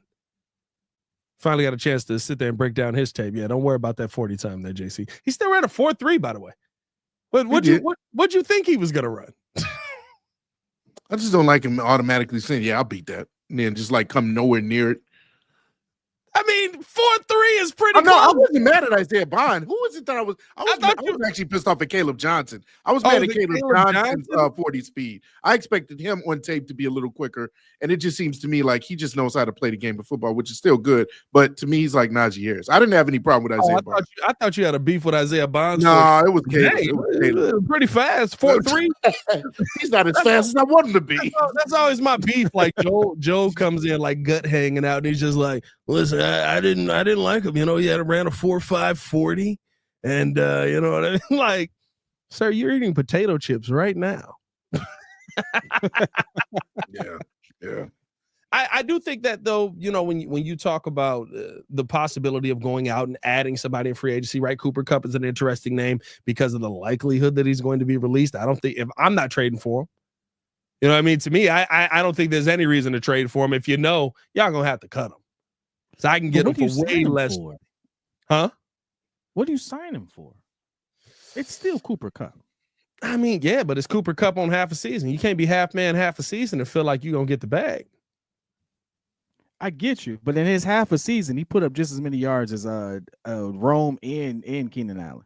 Finally got a chance to sit there and break down his tape. Yeah, don't worry about that 40 time there, JC. He still ran a 4.3, by the way. But what'd you think he was gonna run? I just don't like him automatically saying, "Yeah, I'll beat that," and then just like come nowhere near it. I mean, 4.3 is pretty No, close. I wasn't mad at Isaiah Bond. Who was it that I was actually pissed off at Caleb Johnson. I was mad at Caleb Johnson's 40 speed. I expected him on tape to be a little quicker, and it just seems to me like he just knows how to play the game of football, which is still good. But to me, he's like Najee Harris. I didn't have any problem with Isaiah Bond. I thought you had a beef with Isaiah Bond. No, it was Caleb. Hey, it was Caleb. Pretty fast. 4.3. He's not as fast as I want him to be. That's always my beef. Like Joe comes in like gut hanging out, and he's just like, "Listen, I didn't like him. You know, he had ran a 4.5 40, and you know what I mean? Like, sir, you're eating potato chips right now." Yeah. I do think that, though, you know, when you talk about the possibility of going out and adding somebody in free agency, right? Cooper Kupp is an interesting name because of the likelihood that he's going to be released. I don't think, if I'm not trading for him, you know what I mean? To me, I don't think there's any reason to trade for him. If you know, y'all gonna have to cut him. So I can get him for way less. Huh? What do you sign him for? It's still Cooper Kupp. I mean, yeah, but it's Cooper Kupp on half a season. You can't be half man, half a season and feel like you're gonna get the bag. I get you, but in his half a season, he put up just as many yards as Rome and Keenan Allen.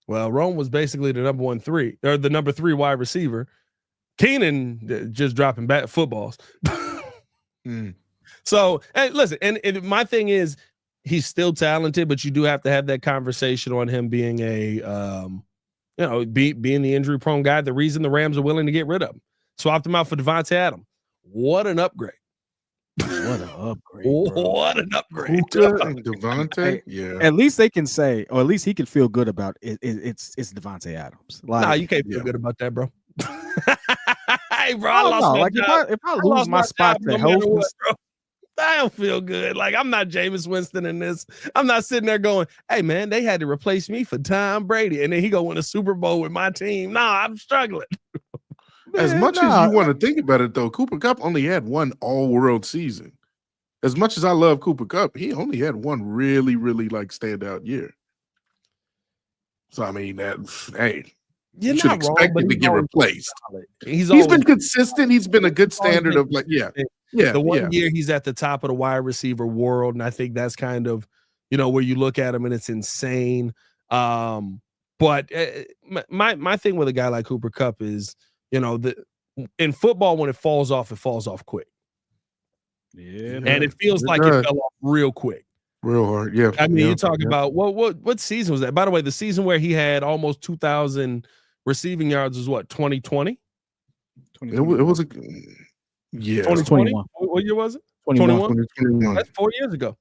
Well, Rome was basically the number 3 wide receiver. Keenan just dropping back footballs. So, hey, listen, and my thing is, he's still talented, but you do have to have that conversation on him being being the injury prone guy. The reason the Rams are willing to get rid of him, swapped him out for Devontae Adams. What an upgrade! What an upgrade! Bro. What an upgrade! And Devontae, yeah. At least they can say, or at least he can feel good about it. It's Devontae Adams. Nah, you can't feel good about that, bro. Hey, bro, I lost my job. If I lose my spot to host, I don't feel good. Like, I'm not Jameis Winston in this. I'm not sitting there going, "Hey, man, they had to replace me for Tom Brady, and then he go win a Super Bowl with my team." Nah, I'm struggling. As much as you want to think about it, though, Cooper Kupp only had one all-world season. As much as I love Cooper Kupp, he only had one really, really like standout year. So I mean, you should expect him to get replaced. He's been consistent. He's been a good standard of like, yeah. The one year he's at the top of the wide receiver world, and I think that's kind of, you know, where you look at him and it's insane. But my thing with a guy like Cooper Kupp is, you know, in football, when it falls off quick. Yeah, and it feels like it fell off real quick. Real hard, yeah. I mean, you're talking about what season was that? By the way, the season where he had almost 2,000 receiving yards was what, 2020? It was 2021. What year was it? 2021. That's 4 years ago.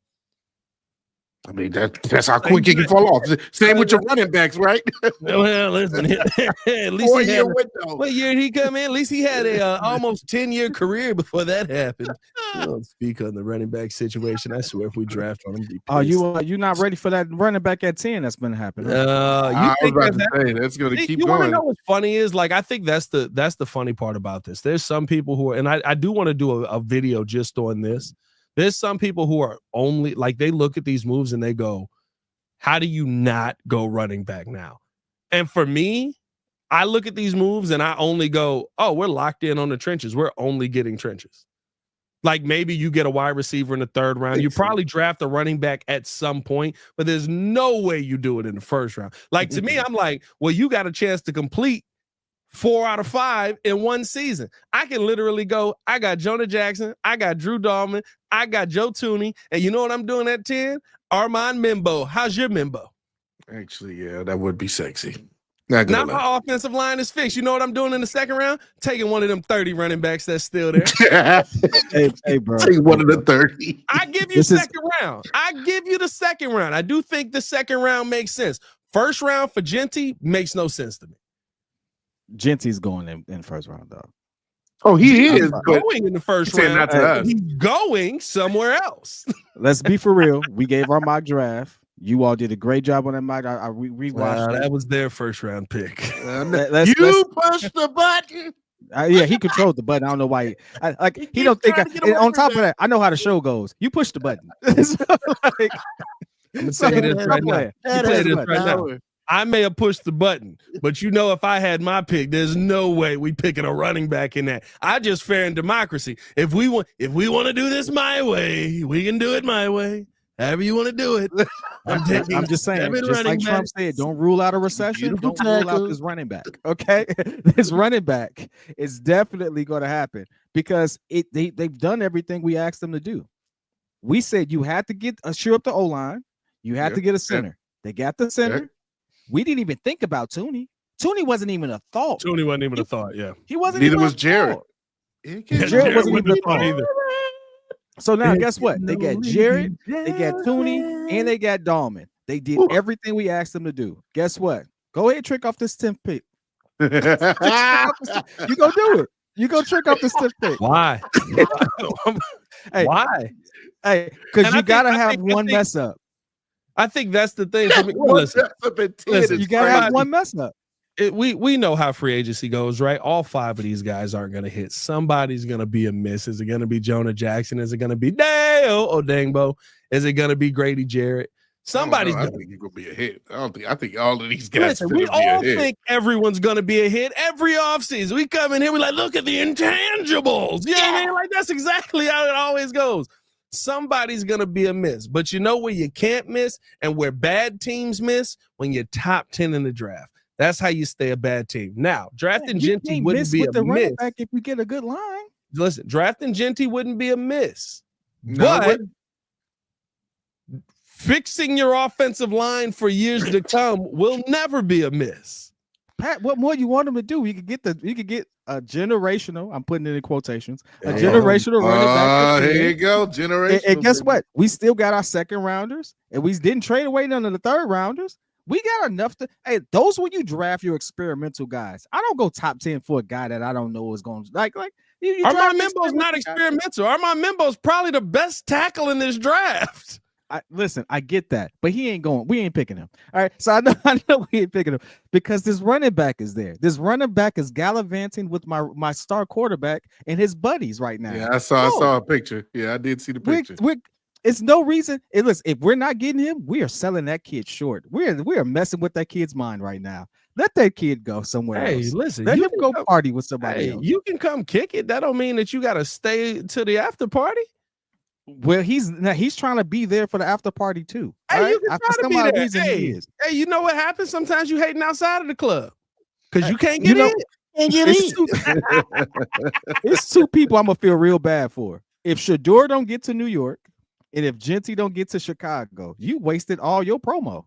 I mean, that's how quick it can fall off. Same with your running backs, right? Well, listen, at least he had what year did he come in? At least he had a almost 10-year career before that happened. We don't speak on the running back situation. I swear, if we draft on him, you not ready for that running back at 10? That's been happening. I was about to say that's going to keep you going. Want to know what's funny is, like, I think that's the funny part about this. There's some people who are, and I do want to do a video just on this. There's some people who are only like, they look at these moves and they go, how do you not go running back now? And for me, I look at these moves and I only go, oh, we're locked in on the trenches. We're only getting trenches. Like, maybe you get a wide receiver in the third round. You probably draft a running back at some point, but there's no way you do it in the first round. Like, to me, I'm like, well, you got a chance to complete 4 out of 5 in one season. I can literally go, I got Jonah Jackson, I got Drew Dahlman, I got Joe Thuney, and you know what I'm doing at 10? Armand Mimbo. How's your Mimbo? Actually, yeah, that would be sexy. Not Now gonna lie. my offensive line is fixed. You know what I'm doing in the second round? Taking one of them 30 running backs that's still there. Hey, bro. Take one of the 30. I give you This is- second round. I give you the second round. I do think the second round makes sense. First round for Genty makes no sense to me. Genty's going in first round, dog. Oh, he is. He's But going in the first saying round. that to us. He's going somewhere else. Let's be for real. We gave our mock draft. You all did a great job on that mock. I rewatched it. That was their first round pick. Let's- push the button. Yeah, he controlled the button. I don't know why. He don't think. And on top of that, I know how the show goes. You push the button. So, like, I'm gonna say this right now. You I'm gonna play say the this button. right now. I may have pushed the button, but you know, if I had my pick, there's no way we picking a running back in that. I just fair in democracy. If we want to do this my way, we can do it my way. However you want to do it. I'm just saying, just like Trump said, don't rule out a recession. Beautiful Don't rule out tackle. this running back. Okay, this running back is definitely going to happen because they've done everything we asked them to do. We said you had to get shore up the O line. You had to get a center. They got the center. Yeah. We didn't even think about Thuney. Thuney wasn't even a thought. Tony wasn't even a thought. Yeah. He wasn't. Neither even was a Jared. thought. Jared wasn't even a thought either. So now, guess what? They got Jared, they got Thuney, and they got Dahlman. They did everything we asked them to do. Guess what? Go ahead, trick off this 10th pick. You go do it. You go trick off this 10th pick. Why? Hey, Why? Hey, because And you I gotta think- I have think- one mess up. I think that's the thing for me. Listen, You gotta have one mess up. we know how free agency goes, right? All five of these guys aren't going to hit. Somebody's going to be a miss. Is it going to be Jonah Jackson? Is it going to be Dale Odangbo? Is it going to be Grady Jarrett? Somebody's I going to think it's gonna be a hit. I think all of these guys. Listen, we finna be a all hit. think everyone's going to be a hit every offseason. We come in here, we're like, look at the intangibles. You know what I mean? Like, that's exactly how it always goes. Somebody's going to be a miss. But you know where you can't miss and where bad teams miss? When you're top 10 in the draft. That's how you stay a bad team. Now, drafting You Genty can't wouldn't miss be with a the running miss. back if you get a good line. Listen, drafting Genty wouldn't be a miss. No, it But wouldn't. fixing your offensive line for years to come will never be a miss. Pat, what more you want him to do? You could get a generational. I'm putting it in quotations. A Yeah. generational running back. Here you go, generation. And guess what? We still got our second rounders, and we didn't trade away none of the third rounders. We got enough to. Hey, those when you draft your experimental guys. I don't go top 10 for a guy that I don't know is going to like. You Armand draft Membo's not experimental. Armand Membo's probably the best tackle in this draft. Listen, I get that, but he ain't going. We ain't picking him. All right, so I know we ain't picking him because this running back is there. This running back is gallivanting with my star quarterback and his buddies right now. Yeah, I saw a picture. Yeah, I did see the picture. It's no reason. Listen, if we're not getting him, we are selling that kid short. We are messing with that kid's mind right now. Let that kid go somewhere else. Listen, Let you him can go come- party with somebody else. You can come kick it. That don't mean that you got to stay to the after party. Well, he's trying to be there for the after party too. Hey, all right? you can For try to some be odd there. reason he Hey, is. hey, you know what happens? Sometimes you hating outside of the club because you can't You get know, in. It's two people I'm gonna feel real bad for. If Shador don't get to New York, and if Genty don't get to Chicago, you wasted all your promo.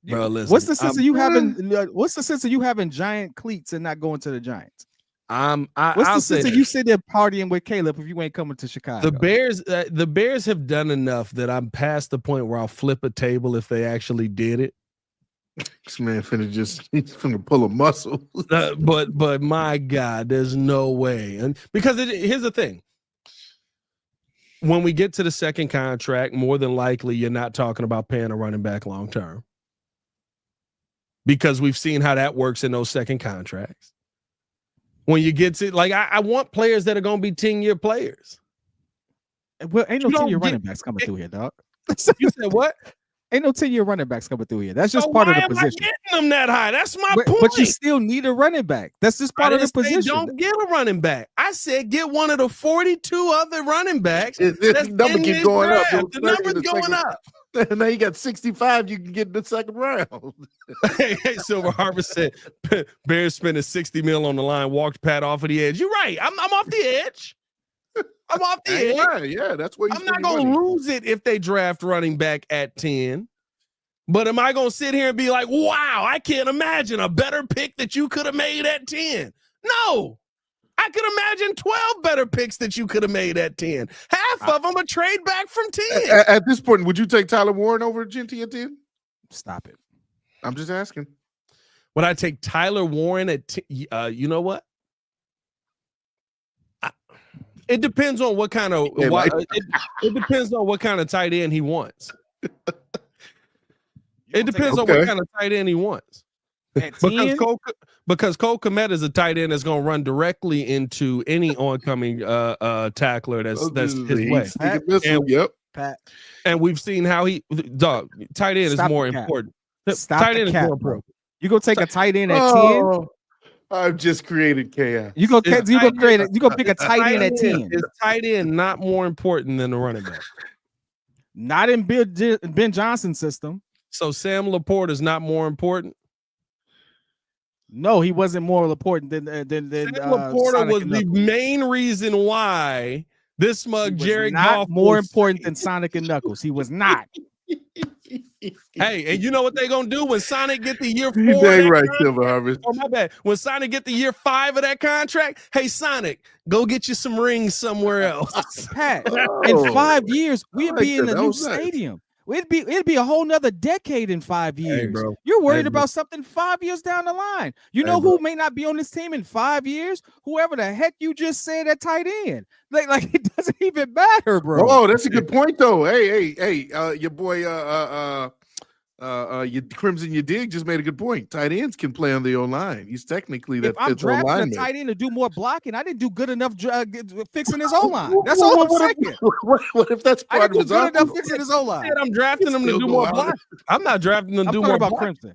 Bro, listen, What's the sense of you having? What's the sense of you having giant cleats and not going to the Giants? What's I'll the say sense of this. you sitting there partying with Caleb if you ain't coming to Chicago? The Bears have done enough that I'm past the point where I'll flip a table if they actually did it. This man he's finna pull a muscle. But my God, there's no way. And because here's the thing. When we get to the second contract, more than likely you're not talking about paying a running back long term. Because we've seen how that works in those second contracts. When you get to I want players that are going to be 10-year players. Well, ain't no You don't 10-year get- running backs coming through here, dog. You said what? Ain't no 10-year running backs coming through here. That's just So part of why the am I position. getting them that high? That's my point. But you still need a running back. That's just part I of the didn't say position. don't get a running back. I said get one of the 42 other running backs. This That's number in keep this going up. draft. The number's The going second- up. Now you got 65. You can get in the second round. Hey, Silver Harvest said Bears spending 60 mil on the line, walked Pat off of the edge. You're right. I'm off the edge. I'm off the edge. Yeah, that's where I'm not going to lose it if they draft running back at 10. But am I going to sit here and be like, wow, I can't imagine a better pick that you could have made at 10? No. I could imagine 12 better picks that you could have made at 10. Half of them a trade back from 10. At this point, would you take Tyler Warren over Genty at 10? Stop it. I'm just asking. Would I take Tyler Warren at 10? You know what? It depends on what kind of it depends on what kind of tight end he wants. It depends on what kind of tight end he wants. Because Cole Kmet is a tight end that's going to run directly into any oncoming tackler that's his way. And we've seen how tight end is more important. Tight end is more important. You go take a tight end at 10. I've just created chaos. You go pick a tight end at 10. Is tight end not more important than the running back? Not in Ben Johnson's system. So Sam Laporte is not more important. No, he wasn't more important than Sam Laporte was the main reason why this mug Jared Goff more important than Sonic and Knuckles. He was not. Hey, and you know what they're gonna do when Sonic get the year 4? Dang right, Silver Harvest. Oh, my bad. When Sonic get the year 5 of that contract, hey Sonic, go get you some rings somewhere else. Pat, in 5 years, we'd be in a new stadium. It'd be a whole nother decade in 5 years. Hey, bro. You're worried about something 5 years down the line. You know who may not be on this team in 5 years? Whoever the heck you just said at tight end. Like it doesn't even matter, bro. Oh, that's a good point, though. Hey, your boy, your Crimson, you dig just made a good point. Tight ends can play on the O-line. He's technically that I'm drafting a tight end to do more blocking. I didn't do good enough fixing his O-line. That's all I'm saying. What if that's part of his good enough fixing his O-line? I'm drafting him to do more blocking. I'm not drafting him to do more about blocking. Crimson.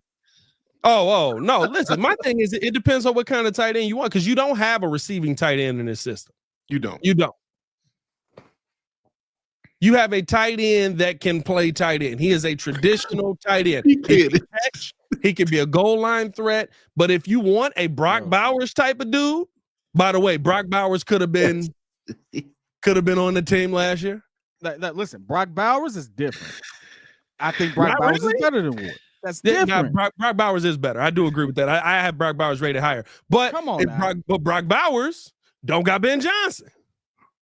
Oh, no. Listen, my thing is it depends on what kind of tight end you want, because you don't have a receiving tight end in this system. You don't. You have a tight end that can play tight end. He is a traditional tight end. He can be a goal line threat. But if you want a Brock Bowers type of dude, by the way, Brock Bowers could have been on the team last year. Listen, Brock Bowers is different. I think Brock Bowers is better than Wood. That's different. Brock Bowers is better. I do agree with that. I have Brock Bowers rated higher. But come on, Brock Bowers don't got Ben Johnson.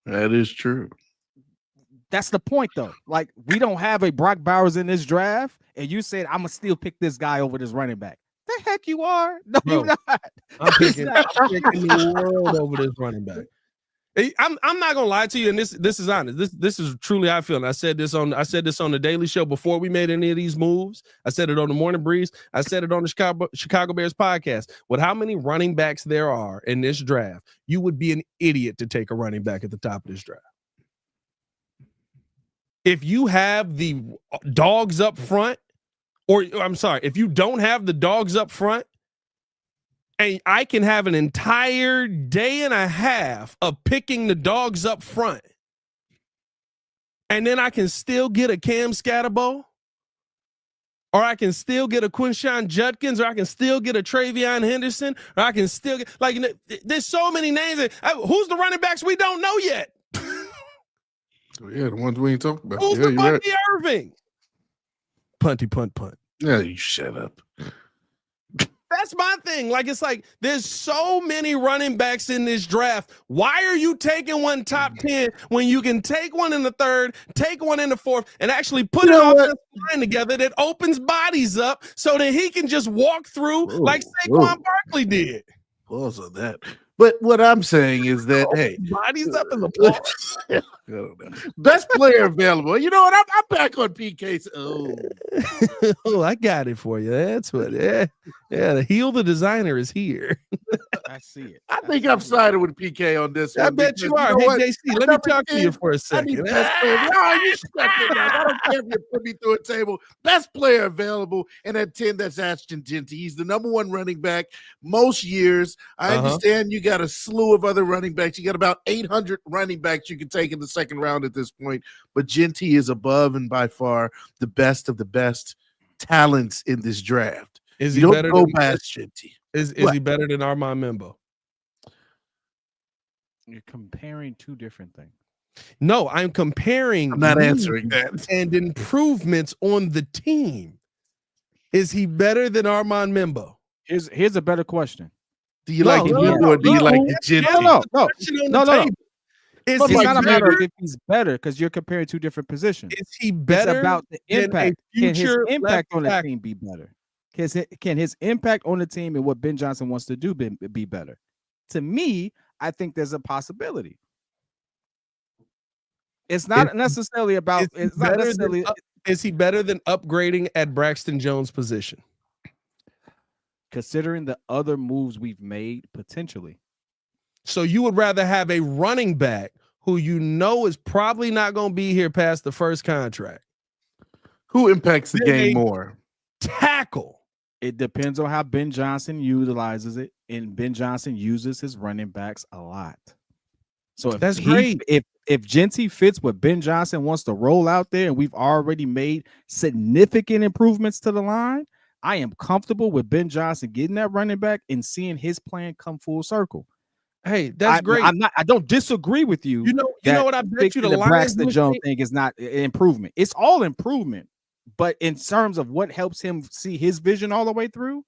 That is true. That's the point, though. Like, we don't have a Brock Bowers in this draft, and you said I'm gonna still pick this guy over this running back. The heck you are? No, you're not. I'm picking the world over this running back. I'm not gonna lie to you, and this is honest. This is truly how I feel. And I said this on the Daily Show before we made any of these moves. I said it on the Morning Breeze. I said it on the Chicago Bears podcast. With how many running backs there are in this draft, you would be an idiot to take a running back at the top of this draft. If you have the dogs up front, or I'm sorry, if you don't have the dogs up front, and I can have an entire day and a half of picking the dogs up front, and then I can still get a Cam Scatterbo, or I can still get a Quinshon Judkins, or I can still get a Travion Henderson, or I can still get, like, there's so many names. Who's the running backs we don't know yet? Yeah, the ones we ain't talking about. Who's the Bucky Irving? Punty punt. Yeah, you shut up. That's my thing. Like, it's like there's so many running backs in this draft. Why are you taking one top 10 when you can take one in the third, take one in the fourth, and actually put an offensive line together that opens bodies up so that he can just walk through like Saquon Barkley did? Pause on that. But what I'm saying is that, hey, bodies up in the pause. I don't know. Best player available. You know what? I'm back on PK. Oh, I got it for you. That's what. Yeah, the heel the designer is here. I see it. I think I'm sided with PK on this one. I bet you are. Hey, JC, let me talk to you for a second. You shut it down. I don't care if you put me through a table. Best player available, and at 10, that's Ashton Genty. He's the number one running back most years. I understand you got a slew of other running backs. You got about 800 running backs you can take in the second round at this point, but Genty is above and by far the best of the best talents in this draft. Is he better than Genty? Is he better than Armand Membo? You're comparing two different things. No, I'm comparing. I'm not answering that. And improvements on the team. Is he better than Armand Membo? Here's a better question. Do you No, like no, him or do you no, like no, the Genty? no. Question on the No. table. Is But he It's like not a matter of better? if he's better because you're comparing two different positions. Is he It's better about the than a impact. Can his future impact on the left team be better? Can his impact on the team and what Ben Johnson wants to do be better? To me, I think there's a possibility. It's not necessarily about. It's not necessarily. Is he better than upgrading at Braxton Jones' position? Considering the other moves we've made, potentially. So you would rather have a running back who you know is probably not going to be here past the first contract. Who impacts the Then game a more? Tackle. It depends on how Ben Johnson utilizes it, and Ben Johnson uses his running backs a lot. So That's great. If Genty fits what Ben Johnson wants to roll out there, and we've already made significant improvements to the line, I am comfortable with Ben Johnson getting that running back and seeing his plan come full circle. Hey, that's great. I don't disagree with you. You know what I bet you the Lions Braxton would Jones think? thing is not improvement. It's all improvement, but in terms of what helps him see his vision all the way through,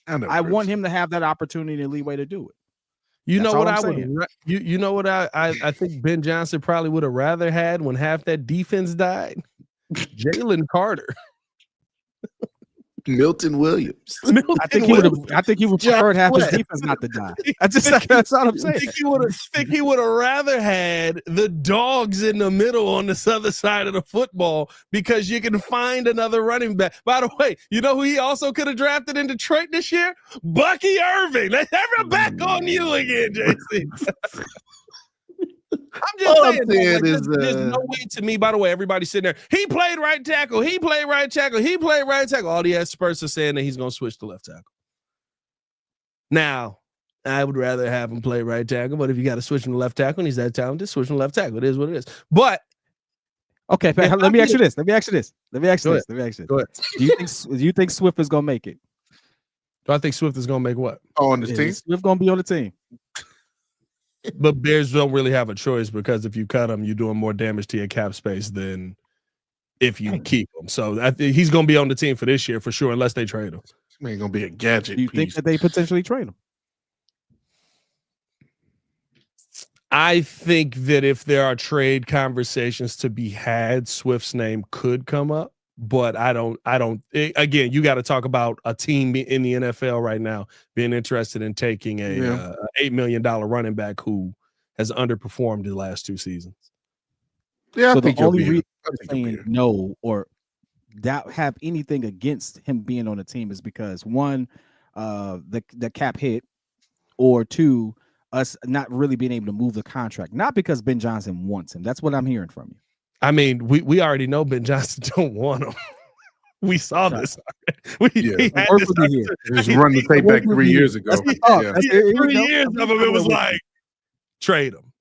I want him to have that opportunity and leeway to do it. You That's know what all I I'm would. saying. You know what I think Ben Johnson probably would have rather had when half that defense died. Jalen Carter. Milton Williams. I think he would prefer half his defense not to die. That's all I'm saying. Think he would have rather had the dogs in the middle on this other side of the football because you can find another running back. By the way, you know who he also could have drafted in Detroit this year? Bucky Irving. Let's have it back on you again, JC. I'm just saying, there's no way to me. By the way, everybody's sitting there. He played right tackle. He played right tackle. He played right tackle. All the experts are saying that he's going to switch to left tackle. Now, I would rather have him play right tackle, but if you got to switch him to left tackle and he's that talented, switch him to left tackle. It is what it is. But okay, let me ask you this. Go ahead. Do you think Swift is going to make it? Do I think Swift is going to make what? On the team? Swift going to be on the team. But Bears don't really have a choice because if you cut him, you're doing more damage to your cap space than if you keep him. So I think he's going to be on the team for this year for sure, unless they trade him. This man going to be a gadget. Do you think that they potentially trade him? I think that if there are trade conversations to be had, Swift's name could come up. But again, you got to talk about a team in the NFL right now being interested in taking a $8 million running back who has underperformed the last 2 seasons. Yeah, so I think the only reason saying no or that have anything against him being on the team is because one, the cap hit, or two, us not really being able to move the contract. Not because Ben Johnson wants him. That's what I'm hearing from you. I mean, we already know Ben Johnson don't want him. We saw this. He had this just run the tape back 3 years ago. 3 years of him, it was like trade him.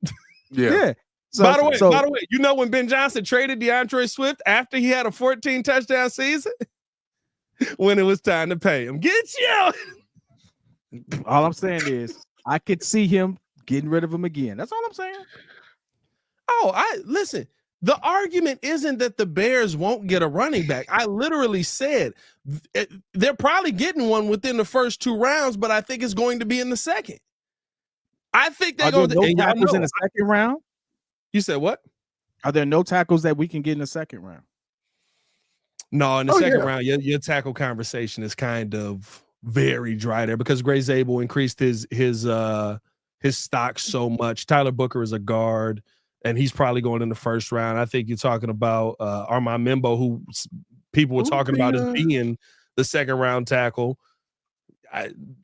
Yeah. So, by the way, you know when Ben Johnson traded DeAndre Swift after he had a 14 touchdown season, when it was time to pay him, get you. All I'm saying is I could see him getting rid of him again. That's all I'm saying. Listen. The argument isn't that the Bears won't get a running back. I literally said they're probably getting one within the first 2 rounds, but I think it's going to be in the second. I think they're going to no tackles in the second round. You said what? Are there no tackles that we can get in the second round? No, in the second round, your tackle conversation is kind of very dry there because Gray Zabel increased his stock so much. Tyler Booker is a guard. And he's probably going in the first round. I think you're talking about Armand Membo, who people were talking about as being the second round tackle.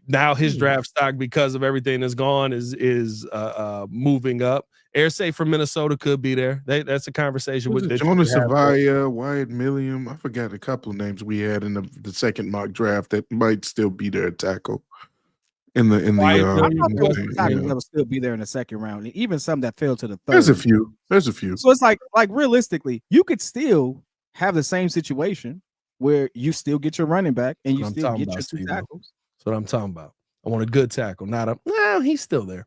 Now his draft stock, because of everything that's gone, is moving up. Airsay from Minnesota could be there. That's a conversation with Jonas Savaya, Wyatt Milliam. I forgot a couple of names we had in the second mock draft that might still be there at tackle. I thought tackles that will still be there in the second round, and even some that fell to the third. There's a few. So it's like realistically, you could still have the same situation where you still get your running back and you still get your 2 tackles. That's what I'm talking about. I want a good tackle, not a no. He's still there.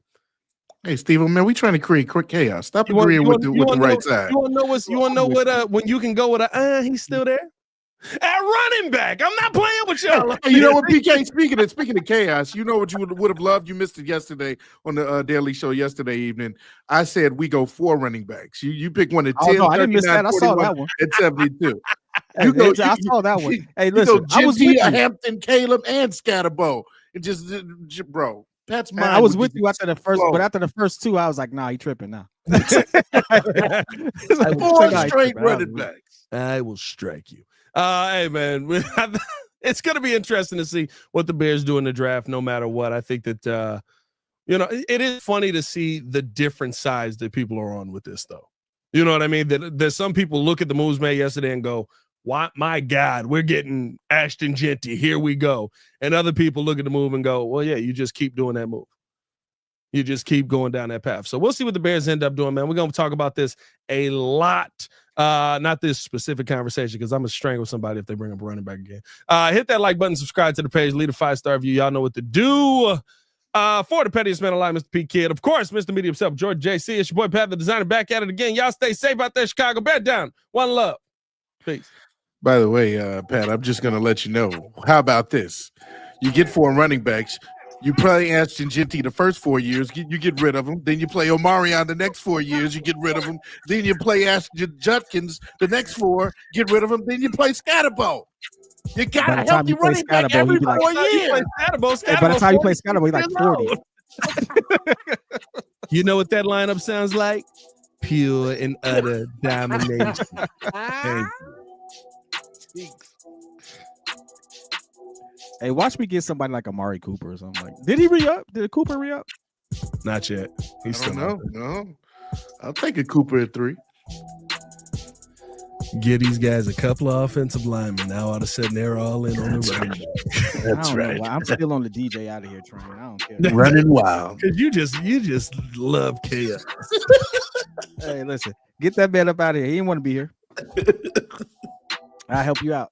Hey, Steve, man, we trying to create quick chaos. Stop agreeing with the right side. You want to know what? When you can go with he's still there. At running back. I'm not playing with y'all. Hey, you know what, PK? Speaking of chaos, you know what you would have loved? You missed it yesterday on the Daily Show yesterday evening. I said we go 4 running backs. You pick one at 10, no, I didn't miss that. I saw that one. At 72. Hey, I saw that one. Hey, listen, listen, I was with you. Hampton, Caleb, and Scatterbo. It just, bro. Pat's mind. I was with you after the first, but after the first 2, I was like, nah, he tripping now. 4 straight running backs. I will strike you. Hey, man, it's going to be interesting to see what the Bears do in the draft, no matter what. I think that, it is funny to see the different sides that people are on with this, though. You know what I mean? That some people look at the moves made yesterday and go, "What? My God, we're getting Ashton Genty. Here we go." And other people look at the move and go, "Well, yeah, you just keep doing that move. You just keep going down that path." So we'll see what the Bears end up doing, man. We're going to talk about this a lot. Not this specific conversation, because I'm going to strangle somebody if they bring up a running back again. Hit that like button, subscribe to the page, leave a 5-star review. Y'all know what to do. For the pettiest man alive, Mr. P Kid. Of course, Mr. Media himself, George JC. It's your boy Pat the Designer, back at it again. Y'all stay safe out there, Chicago. Bear down. One love. Peace. By the way, Pat, I'm just going to let you know. How about this? You get 4 running backs. You play Ashton Genty the first 4 years, you get rid of him. Then you play Omarion the next 4 years, you get rid of him. Then you play Ashton Judkins the next 4, get rid of him. Then you play Scatterbo. You got to help you running back every 4 years. By the time you play Scatterbo, he's like 40. You know what that lineup sounds like? Pure and utter domination. Thank you. Hey, watch me get somebody like Amari Cooper or something. Like, did he re-up? Did Cooper re-up? Not yet. He's still no. I'll take a Cooper at 3. Get these guys a couple of offensive linemen. Now all of a sudden they're all in on the running back. That's right. I'm still on the DJ out of here train. I don't care. Running wild. Because you just love chaos. Hey, listen, get that man up out of here. He didn't want to be here. I'll help you out.